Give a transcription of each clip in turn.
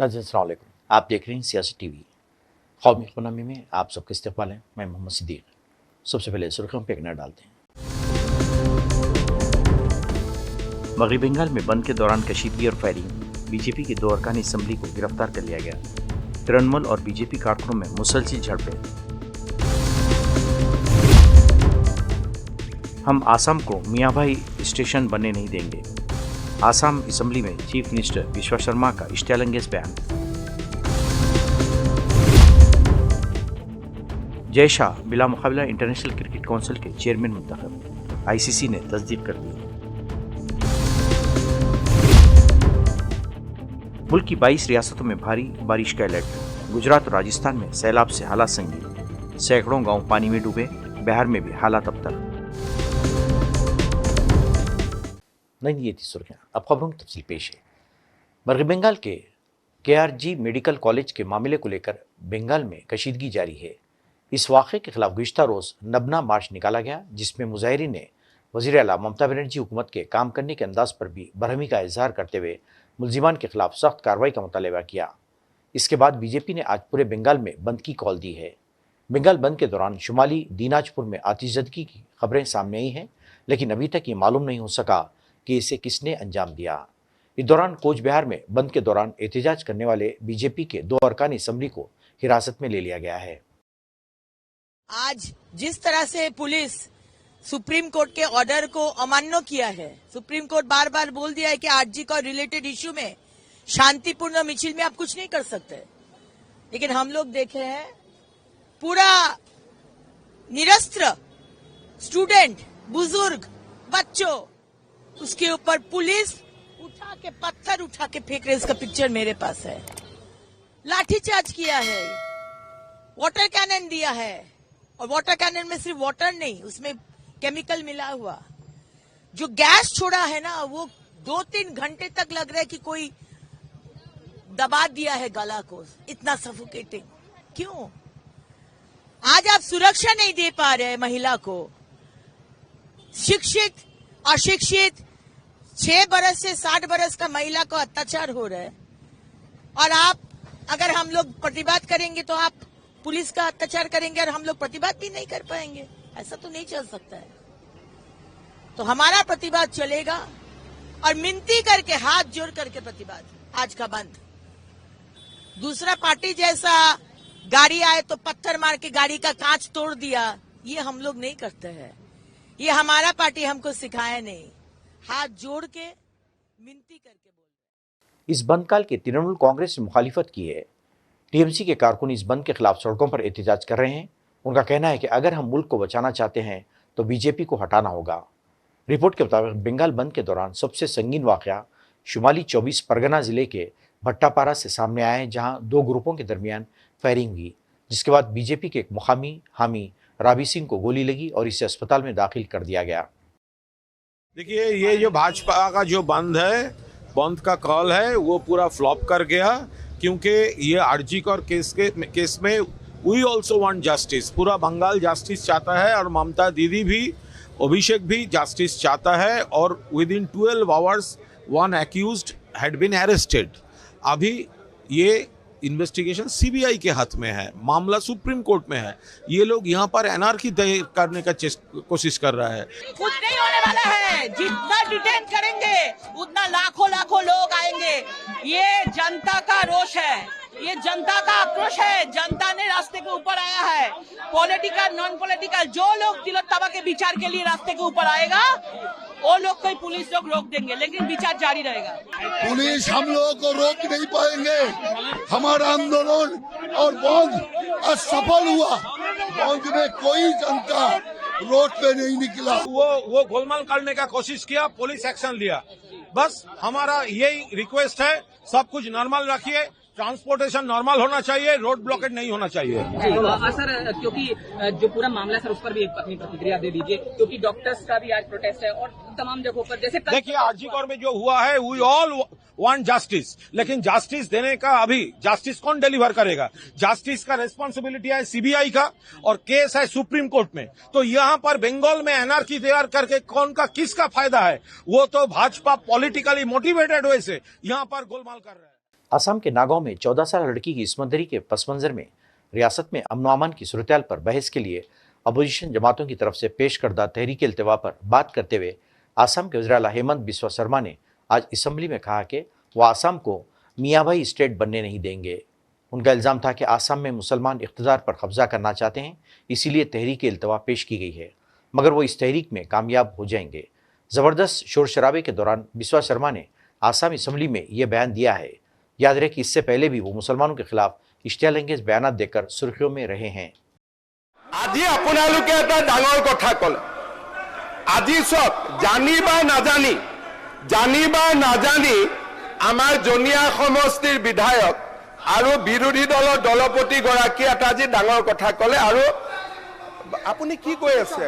नाज़रीन अस्सलाम वालेकुम, आप देख रहे हैं सियासी टीवी। कौमी इकोनॉमी में आप सबका इस्तकबाल है। मैं मोहम्मद सिद्दीक। सबसे पहले सुर्खियों पर एक नज़र डालते हैं। मगरबी बंगाल में बंद के दौरान कशीदगी और फायरिंग, बीजेपी की 2 अरकान असम्बली को गिरफ्तार कर लिया गया। तृणमूल और बीजेपी कारकुनों में मुसलसल झड़पें। हम आसाम को मियाँभाई स्टेशन बनने नहीं देंगे। आसाम असम्बली में चीफ मिनिस्टर विश्वा शर्मा का इश्तियालंगेज बयान। जय शाह बिला मुकाबला इंटरनेशनल क्रिकेट काउंसिल के चेयरमैन मुंतखब, आईसीसी ने तस्दीक कर दी। मुल्क की 22 रियासतों में भारी बारिश का अलर्ट। गुजरात और राजस्थान में सैलाब से हालात संगीन, सैकड़ों गांव पानी में डूबे। बिहार में भी हालात अबतर। नहीं, ये थी सुर्खियां। अब खबरों की तफसील पेश है। मगरबी बंगाल के KRG मेडिकल कॉलेज के मामले को लेकर बंगाल में कशीदगी जारी है। इस वाक़े के खिलाफ गुज़िश्ता रोज़ नबना मार्च निकाला गया, जिसमें मुजाहिरीन ने वज़ीर आला ममता बनर्जी हुकूमत के काम करने के अंदाज पर भी बरहमी का इजहार करते हुए मुलजिमान के खिलाफ सख्त कार्रवाई का मुतालबा किया। इसके बाद बीजेपी ने आज पूरे बंगाल में बंद की कॉल दी है। बंगाल बंद के दौरान शुमाली दीनाजपुर में आतिशज़दगी की खबरें सामने आई हैं, लेकिन अभी तक ये मालूम नहीं हो सका कि इसे किसने अंजाम दिया। इस दौरान कोच बिहार में बंद के दौरान एहतजाज करने वाले बीजेपी के 2 अरकान असम्बली को हिरासत में ले लिया गया है। आज जिस तरह से पुलिस सुप्रीम कोर्ट के ऑर्डर को अमान्य किया है, सुप्रीम कोर्ट बार बार बोल दिया है कि आरजी का रिलेटेड इश्यू में शांतिपूर्ण मिছিল में आप कुछ नहीं कर सकते, लेकिन हम लोग देखे हैं पूरा निरस्त्र स्टूडेंट, बुजुर्ग, बच्चों, उसके ऊपर पुलिस उठा के पत्थर उठा के फेंक रहे। इसका पिक्चर मेरे पास है। लाठीचार्ज किया है, वाटर कैनन दिया है, और वाटर कैनन में सिर्फ वाटर नहीं, उसमें केमिकल मिला हुआ। जो गैस छोड़ा है ना, वो 2-3 घंटे तक लग रहा है कि कोई दबा दिया है गला को, इतना सफोकेटिंग। क्यों? आज आप सुरक्षा नहीं दे पा रहे महिला को। शिक्षित अशिक्षित 6 बरस से 60 बरस का महिला को अत्याचार हो रहा है, और आप अगर हम लोग प्रतिवाद करेंगे तो आप पुलिस का अत्याचार करेंगे और हम लोग प्रतिवाद भी नहीं कर पाएंगे। ऐसा तो नहीं चल सकता है। तो हमारा प्रतिवाद चलेगा, और मिनती करके हाथ जोड़ करके प्रतिवाद आज का बंद। दूसरा पार्टी जैसा गाड़ी आए तो पत्थर मार के गाड़ी का कांच तोड़ दिया, ये हम लोग नहीं करते हैं। ये हमारा पार्टी हमको सिखाया नहीं। हाथ जोड़ के मिनती करके बोल। इस बंद काल के तृणमूल कांग्रेस ने मुखालिफत की है। टीएमसी के कारकुन इस बंद के खिलाफ सड़कों पर एहतजाज कर रहे हैं। उनका कहना है कि अगर हम मुल्क को बचाना चाहते हैं तो बीजेपी को हटाना होगा। रिपोर्ट के मुताबिक बंगाल बंद के दौरान सबसे संगीन वाकया शुमाली 24 परगना जिले के भट्टापारा से सामने आया है, जहां 2 ग्रुपों के दरमियान फायरिंग हुई, जिसके बाद बीजेपी के एक मुकामी हामी राबी सिंह को गोली लगी और इसे अस्पताल में दाखिल कर दिया गया। देखिए, ये जो भाजपा का जो बंद का कॉल है वो पूरा फ्लॉप कर गया, क्योंकि ये आरजी कौर केस में वी ऑल्सो वांट जस्टिस। पूरा बंगाल जस्टिस चाहता है, और ममता दीदी भी, अभिषेक भी जस्टिस चाहता है। और within 12 hours 1 accused had been arrested. अभी ये इन्वेस्टिगेशन सीबीआई के हाथ में है, मामला सुप्रीम कोर्ट में है। ये लोग यहाँ पर एनआरकी करने का कोशिश कर रहा है। कुछ नहीं होने वाला है। जितना डिटेन करेंगे उतना लाखों लोग आएंगे। ये जनता का रोष है, ये जनता का आक्रोश है। जनता ने रास्ते के ऊपर आया है। पॉलिटिकल नॉन पॉलिटिकल जो लोग तिलोत्तमा के विचार के लिए रास्ते के ऊपर आएगा, वो लोग कोई पुलिस लोग रोक देंगे, लेकिन विचार जारी रहेगा। पुलिस हम लोगों को रोक नहीं पाएंगे। हमारा आंदोलन और बंद असफल हुआ। बंद में कोई जनता रोड पे नहीं निकला। वो गोलमाल करने का कोशिश किया, पुलिस एक्शन लिया। बस हमारा यही रिक्वेस्ट है, सब कुछ नॉर्मल रखिए, ट्रांसपोर्टेशन नॉर्मल होना चाहिए, रोड ब्लॉकेट नहीं होना चाहिए। सर, क्योंकि जो पूरा मामला सर, उस पर भी अपनी प्रतिक्रिया दे दीजिए, क्योंकि डॉक्टर्स का भी आज प्रोटेस्ट है और तमाम जगहों पर जैसे देखिए आरजी कौर में जो हुआ है, वी ऑल वांट जस्टिस, लेकिन जस्टिस देने का अभी जस्टिस कौन डिलीवर करेगा? जस्टिस का रिस्पांसिबिलिटी है सीबीआई का, और केस है सुप्रीम कोर्ट में। तो यहाँ पर बंगाल में एनआरकी तैयार करके कौन का किसका फायदा है? वो तो भाजपा पॉलिटिकली मोटिवेटेड वे से यहाँ पर गोलमाल कर रहा है। असम के नागांव में 14 साल लड़की की इस्मतदरी के पस मंजर में रियासत में अमन अमान की सूरत पर बहस के लिए अपोजिशन जमातों की तरफ से पेश करदा तहरीक इल्तिवा पर बात करते हुए आसाम के वज़ीर आला हेमंत बिस्वा शर्मा ने आज असम्बली में कहा कि वह आसाम को मियाँ भाई स्टेट बनने नहीं देंगे। उनका इल्ज़ाम था कि आसाम में मुसलमान इक़्तिदार पर कब्जा करना चाहते हैं, इसीलिए तहरीक इल्तिवा पेश की गई है, मगर वो इस तहरीक में कामयाब हो जाएंगे। ज़बरदस्त शोर शराबे के दौरान बिस्वा शर्मा ने आसाम असम्बली में यह बयान दिया है। याद रहे कि इससे पहले भी वो मुसलमानों के खिलाफ इश्तियाल अंगेज बयान देकर सुर्खियों में रहे हैं। আজি আপোনালোকে এটা ডাঙৰ কথা কলে, আজি চক জানি বা নাজানি আমাৰ জনিয়া সমষ্টিৰ বিধায়ক আৰু বিৰোধী দলৰ দলপতি গৰাকী এটা আজি ডাঙৰ কথা কলে। আৰু আপুনি কি কৈ আছে,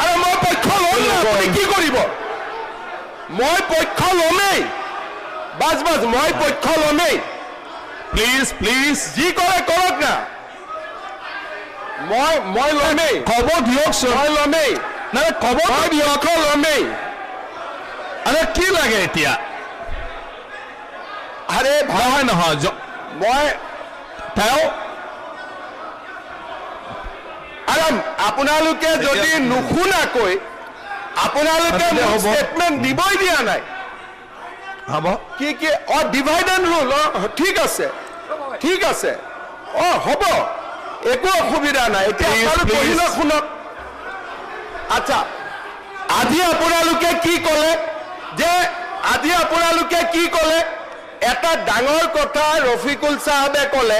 আৰু মই পক্ষ ল'ম না, আপুনি কি কৰিব? মই পক্ষ ল'মেই, বাজ মই পক্ষ ল'মেই। প্লিজ যি কৰে কৰক না, মই ল'মেই। খবৰ দিয়কচোন, মই ল'মেই। নাই খবৰ দিয়ক, ল'মেই। আরে কি লাগে এতিয়া? আরে নহয় মই তেওঁ আৰাম আপোনালোকে যদি নুশুনাকৈ আপোনালোকে ষ্টেটমেণ্ট দিবই দিয়া নাই। হ'ব কি ডিভাইড এণ্ড ৰুল, ঠিক আছে হ'ব, একো অসুবিধা নাই। এতিয়া পঢ়িলে শুনক। আচ্ছা, আজি আপোনালোকে কি ক'লে যে এটা ডাঙৰ কথা ৰফিকুল সাহেবে ক'লে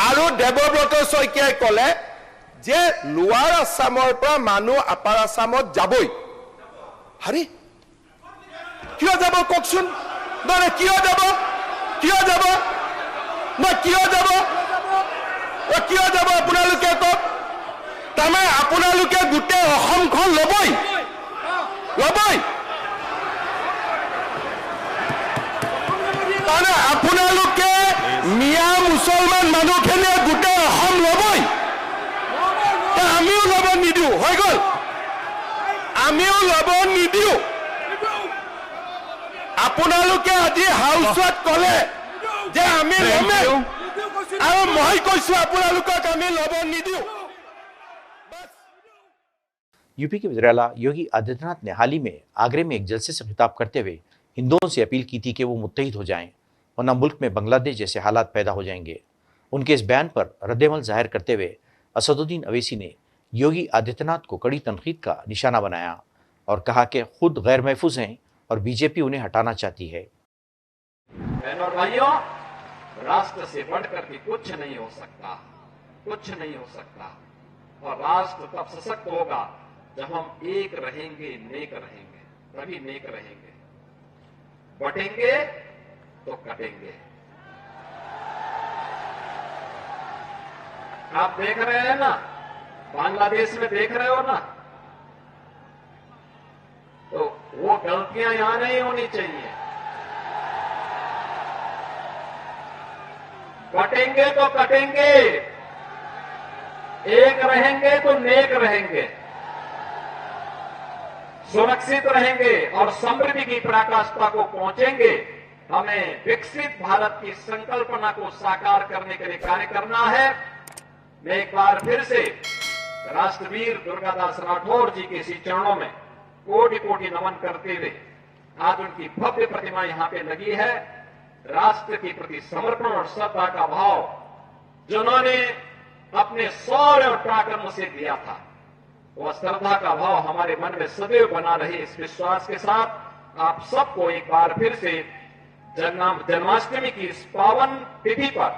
আৰু দেৱব্ৰত শইকীয়াই ক'লে যে লোৱাৰ আছামৰ পৰা মানুহ আপাৰ আছামত যাবই। হাৰি কিয় যাব কওকচোন? নহয় কিয় যাব আপোনালোকে কওক। তাৰমানে আপোনালোকে গোটেই অসমখন ল'বই। তাৰমানে আপোনালোকে মিয়া মুছলমান মানুহখিনিয়ে গোটেই অসম ল'বই। আমিও ল'ব নিদিওঁ, হৈ গ'ল। আমিও ল'ব নিদিওঁ। আপোনালোকে আজি হাউচত ক'লে যে আমি ল'মেই, আৰু মই কৈছো আপোনালোকক আমি ল'ব নিদিওঁ। यूपी के वज़ीर आला योगी आदित्यनाथ ने हाल ही में आगरे में एक जलसे से खिताब करते हुए हिंदुओं से अपील की थी कि वो मुत्तहिद हो जाएं, वरना मुल्क में बांग्लादेश जैसे हालात पैदा हो जाएंगे। उनके इस बयान पर रद्दअमल जाहिर करते हुए असदुद्दीन अवैसी ने योगी आदित्यनाथ को कड़ी तनकीद का निशाना बनाया और कहा कि खुद गैर महफूज हैं और बीजेपी उन्हें हटाना चाहती है। बहनों और भाइयों, राष्ट्र से बढ़कर के कुछ नहीं हो सकता, और राष्ट्र तब सशक्त होगा जब हम एक रहेंगे, नेक रहेंगे, तभी नेक रहेंगे। बटेंगे तो कटेंगे। आप देख रहे हैं ना, बांग्लादेश में देख रहे हो ना, तो वो गलतियां यहां नहीं होनी चाहिए। बटेंगे तो कटेंगे, एक रहेंगे तो नेक रहेंगे, सुरक्षित रहेंगे और समृद्धि की पराकाष्ठा को पहुंचेंगे। हमें विकसित भारत की संकल्पना को साकार करने के लिए कार्य करना है। मैं एक बार फिर से राष्ट्रवीर दुर्गादास राठौर जी के इसी चरणों में कोटि कोटि नमन करते हुए, आज उनकी भव्य प्रतिमा यहां पे लगी है। राष्ट्र के प्रति समर्पण और श्रद्धा का भाव जिन्होंने अपने शौर्य और पराक्रम से दिया था, वह श्रद्धा का भाव हमारे मन में सदैव बना रहे। इस विश्वास के साथ आप सबको एक बार फिर से जन्माष्टमी की इस पावन तिथि पर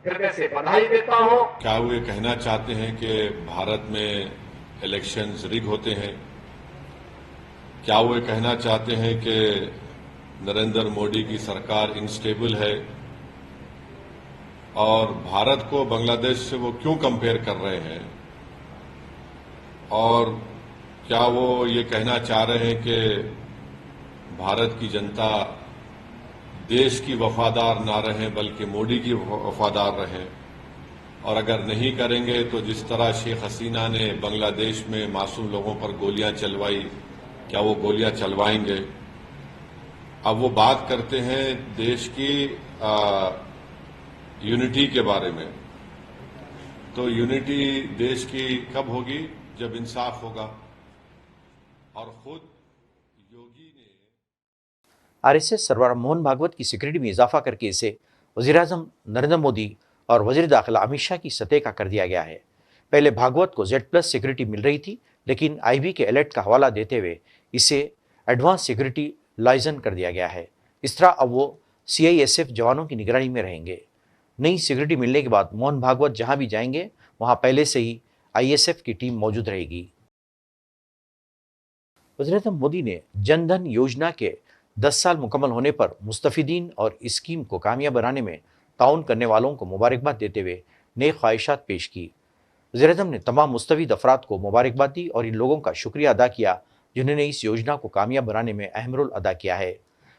हृदय से बधाई देता हूं। क्या वो ये कहना चाहते हैं कि भारत में इलेक्शंस रिग होते हैं? क्या वो ये कहना चाहते हैं कि नरेंद्र मोदी की सरकार इनस्टेबल है? और भारत को बांग्लादेश से वो क्यों कंपेयर कर रहे हैं? और क्या वो ये कहना चाह रहे हैं कि भारत की जनता देश की वफादार ना रहे बल्कि मोदी की वफादार रहे? और अगर नहीं करेंगे तो जिस तरह शेख हसीना ने बांग्लादेश में मासूम लोगों पर गोलियां चलवाई, क्या वो गोलियां चलवाएंगे? अब वो बात करते हैं देश की यूनिटी के बारे में, तो यूनिटी देश की कब होगी? जब इंसाफ होगा। और खुद योगी ने आरएसएस सरवर मोहन भागवत की सिक्योरिटी में इजाफा करके इसे वज़ीर-ए-आज़म नरेंद्र मोदी और वज़ीर दाखिला अमित शाह की सतह का कर दिया गया है। पहले भागवत को Z+ सिक्योरिटी मिल रही थी, लेकिन आईबी के अलर्ट का हवाला देते हुए इसे एडवांस सिक्योरिटी लाइजन कर दिया गया है। इस तरह अब वो CISF जवानों की निगरानी में रहेंगे। नई सिक्योरिटी मिलने के बाद मोहन भागवत जहां भी जाएंगे वहां पहले से ही ISF की टीम मौजूद रहेगी। वज़ीर-ए-आज़म मोदी ने जन धन योजना के 10 साल मुकम्मल होने पर मुस्तफिदीन और इस स्कीम को कामयाब बनाने में ताउन करने वालों को मुबारकबाद देते हुए नेक ख्वाहिशात पेश की। वज़ीर-ए-आज़म ने तमाम मुस्तफिद अफराद को मुबारकबाद दी और इन लोगों का शुक्रिया अदा किया जिन्होंने इस योजना को कामयाब बनाने में अहम रोल अदा किया है।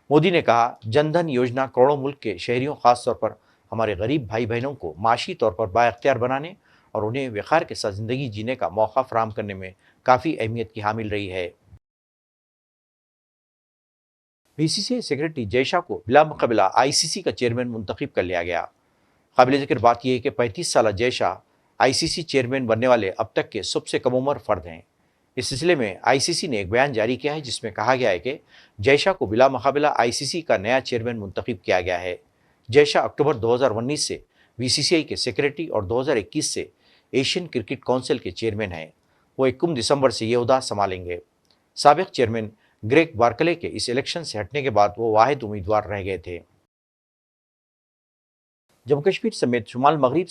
मोदी ने कहा, जन धन योजना करोड़ों मुल्क के शहरियों, खास तौर पर हमारे गरीब भाई बहनों को माशी तौर पर बाइख्तियार बनाने और उन्हें वक़ार के साथ ज़िंदगी जीने का मौका फराहम करने में काफ़ी अहमियत की हामिल रही है। BCCI सेक्रेटरी जय शाह को बिला मुक़ाबिला ICC का चेयरमैन मुंतखब कर लिया गया। काबिल ज़िक्र बात यह है कि 35 साल जय शाह ICC चेयरमैन बनने वाले अब तक के सबसे कम उम्र फ़र्द हैं। इस सिलसिले में ICC ने एक बयान जारी किया है जिसमें कहा गया है कि जय शाह को बिला मुक़ाबिला ICC का नया चेयरमैन मुंतखब किया गया है। जय शाह अक्टूबर 2019 से BCCI के सेक्रेटरी और 2021 से एशियन क्रिकेट काउंसिल के चेयरमैन हैं। वो 21 दिसंबर से ये ओहदा संभालेंगे। साबिक़ चेयरमैन ग्रेग बार्कले के इस इलेक्शन से हटने के बाद वो वाहिद उम्मीदवार रह गए थे। जम्मू कश्मीर समेत शुमाल मगरिब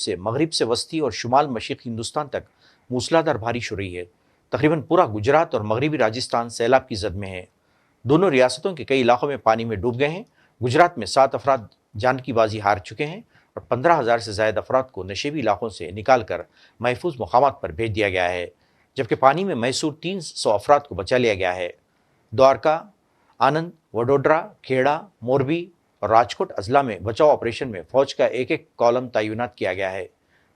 से वस्ती और शुमाल मशरिक़ हिंदुस्तान तक मूसलाधार बारिश हो रही है। तकरीबन पूरा गुजरात और मगरबी राजस्थान सैलाब की जद में है। दोनों रियासतों के कई इलाकों में पानी में डूब गए हैं। गुजरात में 7 अफराद जान की बाजी हार चुके हैं और 15,000 से ज़ायद अफराद को नशेबी इलाकों से निकाल कर महफूज मकामात पर भेज दिया गया है, जबकि पानी में मैसूर 300 अफराद को बचा लिया गया है। द्वारका, आनंद, वडोदरा, खेड़ा, मोरबी और राजकोट अजला में बचाव ऑपरेशन में फ़ौज का एक कॉलम तैनात किया गया है।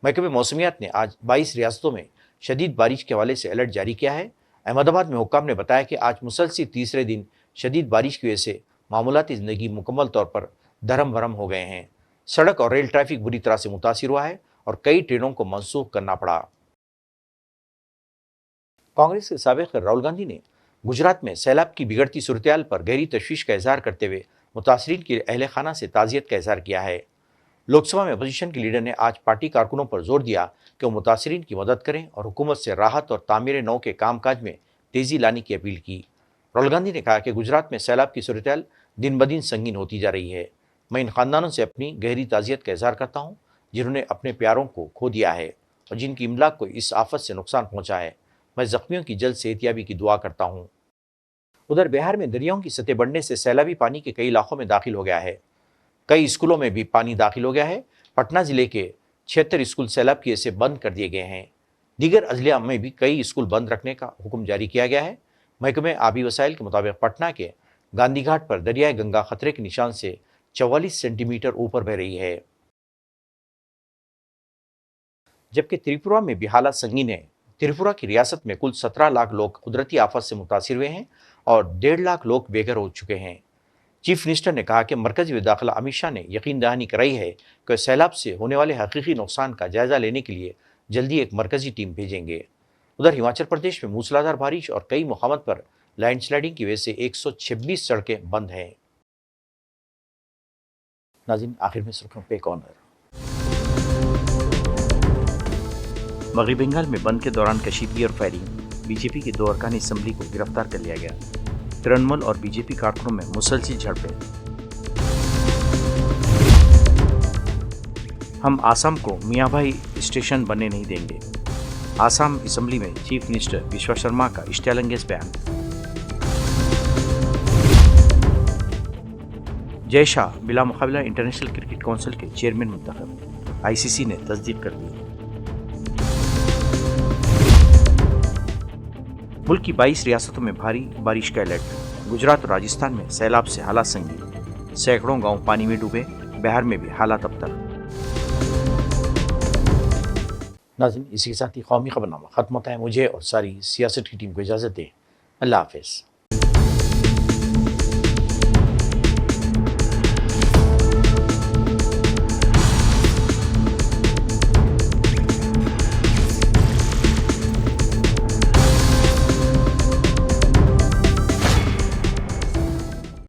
महकमे मौसमियात ने आज 22 रियासतों में शदीद बारिश के हवाले से अलर्ट जारी किया है। अहमदाबाद में हुक्काम ने बताया कि आज मुसलसल तीसरे दिन शदीद बारिश की वजह से मामूलाती ज़िंदगी मुकम्मल तौर पर धर्म भरम हो गए हैं। सड़क और रेल ट्रैफिक बुरी तरह से मुतासिर हुआ है और कई ट्रेनों को मनसूख करना पड़ा। कांग्रेस के साबिक़ राहुल गांधी ने गुजरात में सैलाब की बिगड़ती सूरत-ए-हाल पर गहरी तशवीश का इजहार करते हुए मुतासरीन के अहल खाना से ताज़ियत का इजहार किया है। लोकसभा में अपोजिशन के लीडर ने आज पार्टी कारकुनों पर जोर दिया कि वो मुतासरीन की मदद करें और हुकूमत से राहत और तामीर नौ के कामकाज में तेज़ी लाने की अपील की। राहुल गांधी ने कहा कि गुजरात में सैलाब की सूरत-ए-हाल दिन ब दिन संगीन होती जा रही है। मैं इन ख़ानदानों से अपनी गहरी ताज़ियत का इजहार करता हूँ जिन्होंने अपने प्यारों को खो दिया है और जिनकी इमलाक को इस आफत से नुकसान पहुँचा है। मैं ज़ख्मियों की जल्द सेहतियाबी की दुआ करता हूँ। उधर बिहार में दरियाओं की सतह बढ़ने से सैलाबी पानी के कई इलाकों में दाखिल हो गया है। कई स्कूलों में भी पानी दाखिल हो गया है। पटना जिले के 76 स्कूल सैलाब की वजह से बंद कर दिए गए हैं। दीगर अजलिया में भी कई स्कूल बंद रखने का हुक्म जारी किया गया है। महकमे आबी वसाइल के मुताबिक पटना के गांधी घाट पर दरियाए गंगा खतरे के निशान से 44 सेंटीमीटर ऊपर बह रही है, जबकि त्रिपुरा में भी हालात संगीन है। त्रिपुरा की रियासत में कुल 17 लाख लोग कुदरती आफत से मुतासिर हुए हैं और 1.5 लाख लोग बेघर हो चुके हैं। चीफ मिनिस्टर ने कहा कि मरकजी वज़ीर दाखिला अमित शाह ने यकीन दहानी कराई है कि सैलाब से होने वाले हकीकी नुकसान का जायजा लेने के लिए जल्दी एक मरकजी टीम भेजेंगे। उधर हिमाचल प्रदेश में मूसलाधार बारिश और कई मुकामात पर लैंडस्लाइडिंग की वजह से 126 सड़कें बंद हैं। नाज़रीन, आखिर में सुर्खियों पे एक और नज़र। मगरबी बंगाल में बंद के दौरान कशीदगी और फायरिंग, बीजेपी के 2 अरकान असम्बली को गिरफ्तार कर लिया गया। तृणमूल और बीजेपी कारकुनों में मुसलसल झड़पें। हम आसाम को मियाँ भाई स्टेशन बनने नहीं देंगे। आसाम असम्बली में चीफ मिनिस्टर विश्वा शर्मा का इश्तियालंगेज बयान। जय शाह बिला मुकाबिला इंटरनेशनल क्रिकेट काउंसिल के चेयरमैन मुंतखब, ICC ने तस्दीक कर दी। मुल्क की 22 रियासतों में भारी बारिश का अलर्ट। गुजरात और राजस्थान में सैलाब से हालात संगीन, सैकड़ों गांव पानी में डूबे। बिहार में भी हालात अबतर। नाज़रीन, इसी के साथ ही कौमी खबरनामा खत्म होता है। मुझे और सारी सियासत की टीम को इजाज़त दें। अल्लाह हाफ़िज़।